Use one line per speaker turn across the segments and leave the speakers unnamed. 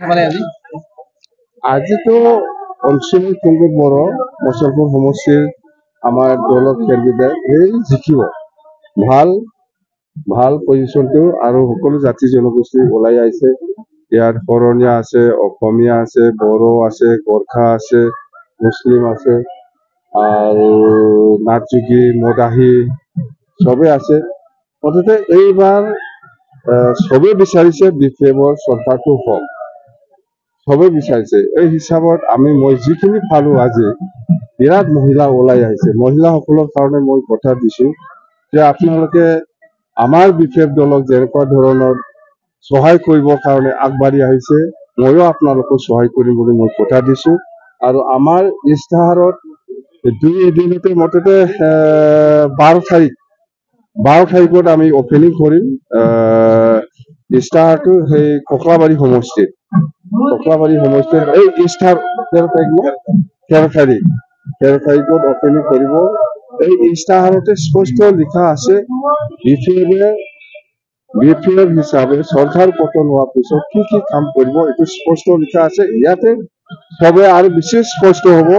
মানে
আজি তো অঞ্চলিক কুঙ্গ বড় মুছলপুৰ সমষ্টিৰ আমাৰ দলৰ কেণ্ডিডেট এই জিকিব ভাল ভাল পজিশ্যনটো আৰু সকলো জাতি জনগোষ্ঠী ওলাই আহিছে ইয়াত শৰণীয়া আছে অসমীয়া আছে বড়ো আছে গোৰ্খা আছে মুছলিম আছে আৰু নাথযোগী মদাহী চবে আছে মুঠতে এইবাৰ চবে বিচাৰিছে বিপ্লৱৰ চৰকাৰটো হওক সবে বিচাৰিছে এই হিচাপত মই যিখিনি পালো আজি বিৰাট মহিলা ওলাই আহিছে মহিলাসকলৰ কাৰণে মই কথা দিছো যে আপোনালোকে আমাৰ বিপ্লৱ দলক যেনেকুৱা ধৰণৰ সহায় কৰিবৰ কাৰণে আগবাঢ়ি আহিছে ময়ো আপোনালোকক সহায় কৰিম বুলি মই কথা দিছো আৰু আমাৰ ইস্তাহাৰত দুই এদিনতে মুঠতে 12 তাৰিখত আমি অপেনিং কৰিম ইস্তাহাৰটো সেই ককলাবাৰী সমষ্টিত এই ইস্তাহাৰ 13 তাৰিখত অপেনিং কৰিব এই ইস্তাহাৰতে স্পষ্ট লিখা আছে বিপ্লৱ হিচাপে চৰকাৰ পতন হোৱাৰ পিছত কি কাম কৰিব এইটো স্পষ্ট লিখা আছে ইয়াতে সবে আৰু বেছি স্পষ্ট হ'ব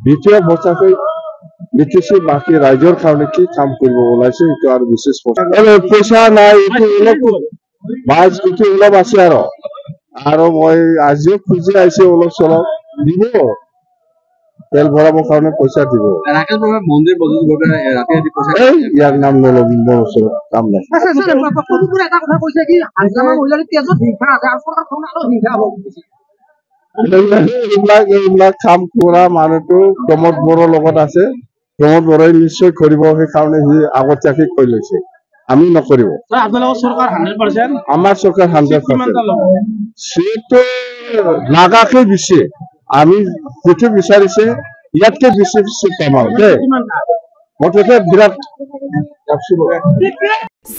বিপ্লৱ সঁচাকৈ বিটিছি বাকী ৰাইজৰ কাৰণে কি কাম কৰিব ওলাইছে এইটো আৰু বেছি স্পষ্ট পইচা নাই এইটো অলপ আছে আৰু মই আজিও খুজি আহিছে অলপ চলপ দিব তেল ভৰাবৰ কাৰণে পইচা দিব ইয়াৰ নাম নল'ব মোৰ ওচৰত কাম নাই এইবিলাক কাম কৰা মানুহটো প্ৰমোদ বড়োৰ লগত আছে প্ৰমোদ বড়োই নিশ্চয় কৰিব সেইকাৰণে সি আগতীয়াকৈ কৈ লৈছে আমি নকৰিব আমাৰ চৰকাৰ 100% সিটো লাগাকে দিছে আমি যিটো বিচাৰিছে ইয়াতকে বেছি কামাও দেই মুঠতে বিৰাট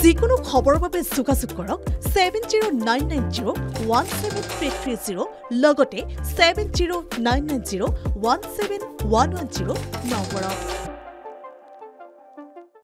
যিকোনো খবৰৰ বাবে যোগাযোগ কৰক 7099017330 লগতে 7099017110 নম্বৰত